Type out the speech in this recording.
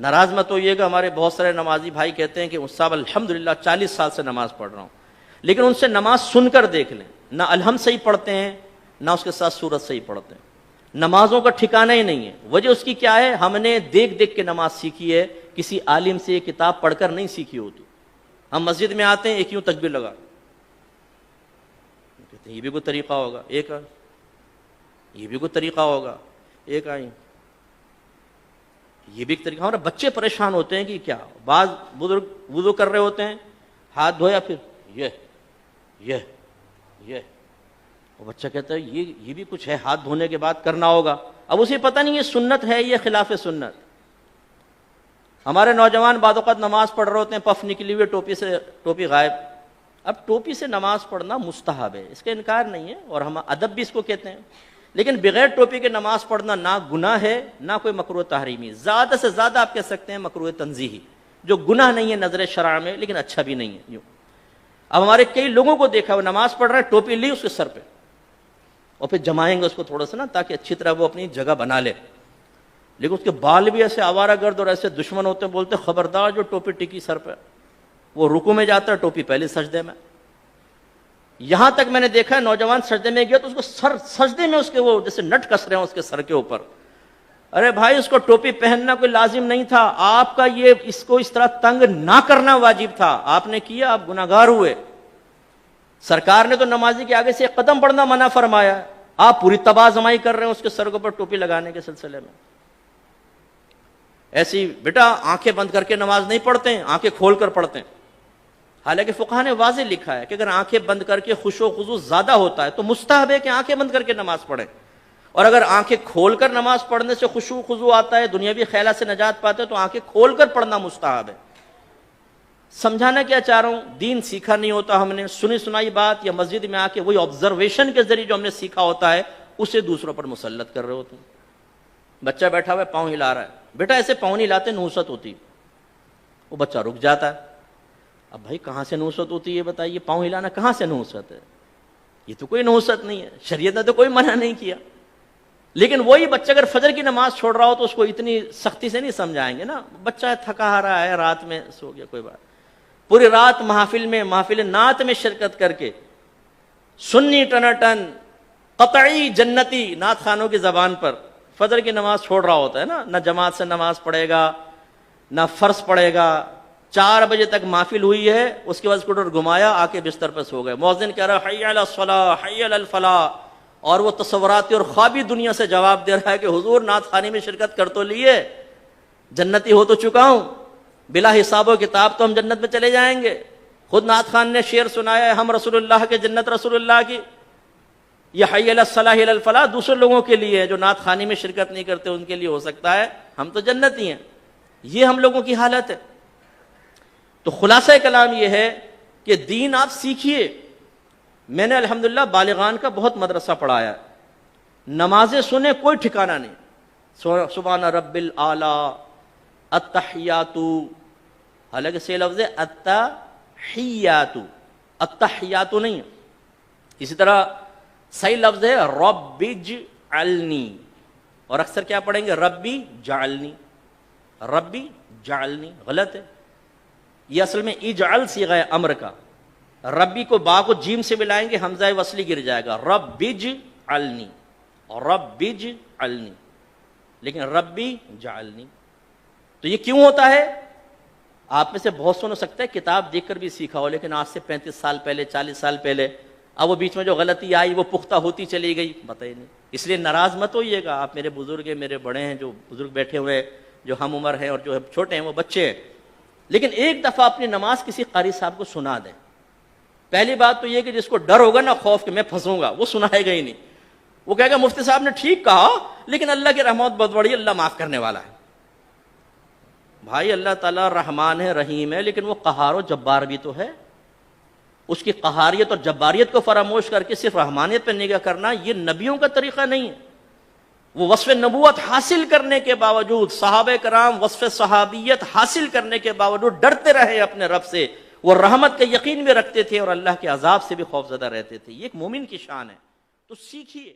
ناراض مت ہوئیے گا، ہمارے بہت سارے نمازی بھائی کہتے ہیں کہ صاحب الحمدللہ 40 سال سے نماز پڑھ رہا ہوں، لیکن ان سے نماز سن کر دیکھ لیں، نہ الحمد صحیح پڑھتے ہیں نہ اس کے ساتھ سورت صحیح پڑھتے ہیں، نمازوں کا ٹھکانہ ہی نہیں ہے۔ وجہ اس کی کیا ہے؟ ہم نے دیکھ دیکھ کے نماز سیکھی ہے، کسی عالم سے یہ کتاب پڑھ کر نہیں سیکھی ہوتی۔ ہم مسجد میں آتے ہیں، ایک یوں تکبیر لگا، کہتے ہیں یہ بھی کوئی طریقہ ہوگا، ایک یہ بھی کوئی طریقہ ہوگا، ایک آئی یہ بھی ایک طریقہ۔ ہمارے بچے پریشان ہوتے ہیں کہ کیا، بعض بزرگ وضو کر رہے ہوتے ہیں، ہاتھ دھویا پھر یہ وہ بچہ کہتا ہے یہ بھی کچھ ہے، ہاتھ دھونے کے بعد کرنا ہوگا۔ اب اسے پتہ نہیں یہ سنت ہے یہ خلاف سنت۔ ہمارے نوجوان بعض اوقات نماز پڑھ رہے ہوتے ہیں، پف نکلی ہوئی ٹوپی غائب۔ اب ٹوپی سے نماز پڑھنا مستحب ہے، اس کا انکار نہیں ہے، اور ہم ادب بھی اس کو کہتے ہیں، لیکن بغیر ٹوپی کے نماز پڑھنا نہ گناہ ہے نہ کوئی مکروہ تحریمی، زیادہ سے زیادہ آپ کہہ سکتے ہیں مکروہ تنزیہی، جو گناہ نہیں ہے نظر شرع میں لیکن اچھا بھی نہیں ہے۔ یوں اب ہمارے کئی لوگوں کو دیکھا وہ نماز پڑھ رہے ہیں، ٹوپی لی اس کے سر پہ، اور پھر جمائیں گے اس کو تھوڑا سا نا تاکہ اچھی طرح وہ اپنی جگہ بنا لے، لیکن اس کے بال بھی ایسے آوارہ گرد اور ایسے دشمن ہوتے ہیں، بولتے خبردار جو ٹوپی ٹکی سر پہ، وہ رکوع میں جاتا ہے ٹوپی پہلے سجدے میں۔ یہاں تک میں نے دیکھا ہے نوجوان سجدے میں گیا تو اس کو سجدے میں اس کے وہ جیسے نٹ کس رہے ہیں اس کے سر کے اوپر۔ ارے بھائی اس کو ٹوپی پہننا کوئی لازم نہیں تھا، آپ کا یہ اس کو اس طرح تنگ نہ کرنا واجب تھا، آپ نے کیا، آپ گناہگار ہوئے۔ سرکار نے تو نمازی کے آگے سے ایک قدم بڑھنا منع فرمایا، آپ پوری تباہ زمائی کر رہے ہیں اس کے سر کے اوپر ٹوپی لگانے کے سلسلے میں۔ ایسی بیٹا آنکھیں بند کر کے نماز نہیں پڑھتے ہیں، آنکھیں کھول کر پڑھتے ہیں۔ حالانکہ فقہ نے واضح لکھا ہے کہ اگر آنکھیں بند کر کے خشوع و خضوع زیادہ ہوتا ہے تو مستحب ہے کہ آنکھیں بند کر کے نماز پڑھیں، اور اگر آنکھیں کھول کر نماز پڑھنے سے خشوع و خضوع آتا ہے، دنیاوی خیالات سے نجات پاتے تو آنکھیں کھول کر پڑھنا مستحب ہے۔ سمجھانا کیا چاہ رہا ہوں، دین سیکھا نہیں ہوتا ہم نے، سنی سنائی بات یا مسجد میں آ کے وہی آبزرویشن کے ذریعے جو ہم نے سیکھا ہوتا ہے اسے دوسروں پر مسلط کر رہے ہوتے ہیں۔ بچہ بیٹھا ہوا ہے پاؤں ہلا رہا ہے، بیٹا ایسے پاؤں نہیں ہلاتے، نحوست ہوتی، وہ بچہ رک جاتا ہے۔ اب بھائی کہاں سے نحوست ہوتی ہے بتائیے، پاؤں ہلانا کہاں سے نحوست ہے؟ یہ تو کوئی نحوست نہیں ہے، شریعت نے تو کوئی منع نہیں کیا۔ لیکن وہی بچہ اگر فجر کی نماز چھوڑ رہا ہو تو اس کو اتنی سختی سے نہیں سمجھائیں گے نا، بچہ تھکا رہا ہے، رات میں سو گیا، کوئی بات، پوری رات محفل نعت میں شرکت کر کے سنی ٹناٹن قطعی جنتی نعت خانوں کی زبان پر فجر کی نماز چھوڑ رہا ہوتا ہے نا، نہ جماعت سے نماز پڑھے گا نہ فرض پڑھے گا، 4 بجے تک محفل ہوئی ہے، اس کے بعد اسکوٹر گھمایا، آ کے بستر پہ سو گئے، مؤذن کہہ رہا حی علی الصلاۃ حی علی الفلاح، اور وہ تصوراتی اور خوابی دنیا سے جواب دے رہا ہے کہ حضور نعت خوانی میں شرکت کر تو لیے، جنتی ہو تو چکا ہوں، بلا حساب و کتاب تو ہم جنت میں چلے جائیں گے۔ خود نعت خان نے شعر سنایا ہے، ہم رسول اللہ کے جنت رسول اللہ کی، یہ حی علی الصلاح حی علی الفلاح دوسرے لوگوں کے لیے ہے، جو نعت خوانی میں شرکت نہیں کرتے ان کے لیے ہو سکتا ہے، ہم تو جنتی ہیں۔ یہ ہم لوگوں کی حالت ہے۔ تو خلاصہ کلام یہ ہے کہ دین آپ سیکھیے۔ میں نے الحمدللہ بالغان کا بہت مدرسہ پڑھایا، نمازیں سنیں کوئی ٹھکانہ نہیں، سبحان رب الاعلی، التحیات، حالانکہ سے لفظ ہے التحیات، التحیات نہیں ہے۔ اسی طرح صحیح لفظ ہے رب اجعلنی، اور اکثر کیا پڑھیں گے ربی جعلنی، ربی جعلنی، غلط ہے، یہ اصل میں اجعل صیغہ امر کا، ربی کو با کو جیم سے ملائیں گے حمزہ وصلی گر جائے گا، رب اجعلنی، رب اجعلنی، لیکن ربی جعلنی۔ تو یہ کیوں ہوتا ہے؟ آپ میں سے بہت سو ہو سکتا ہے کتاب دیکھ کر بھی سیکھا ہو، لیکن آج سے 35 سال پہلے 40 سال پہلے، اب وہ بیچ میں جو غلطی آئی وہ پختہ ہوتی چلی گئی، بتائیے نہیں۔ اس لیے ناراض مت ہوئیے گا، آپ میرے بزرگ ہیں، میرے بڑے ہیں، جو بزرگ بیٹھے ہوئے ہیں، جو ہم عمر ہیں اور جو چھوٹے ہیں وہ بچے ہیں، لیکن ایک دفعہ اپنی نماز کسی قاری صاحب کو سنا دیں۔ پہلی بات تو یہ کہ جس کو ڈر ہوگا نا، خوف کہ میں پھنسوں گا، وہ سنائے گا ہی نہیں، وہ کہے گا مفتی صاحب نے ٹھیک کہا لیکن اللہ کی رحمت بہت بڑی، اللہ معاف کرنے والا ہے۔ بھائی اللہ تعالیٰ رحمان ہے، رحیم ہے، لیکن وہ قہار و جبار بھی تو ہے۔ اس کی قہاریت اور جباریت کو فراموش کر کے صرف رحمانیت پہ نگاہ کرنا یہ نبیوں کا طریقہ نہیں ہے۔ وہ وصف نبوت حاصل کرنے کے باوجود، صحابہ کرام وصف صحابیت حاصل کرنے کے باوجود ڈرتے رہے اپنے رب سے، وہ رحمت کا یقین بھی رکھتے تھے اور اللہ کے عذاب سے بھی خوفزدہ رہتے تھے۔ یہ ایک مومن کی شان ہے، تو سیکھیے۔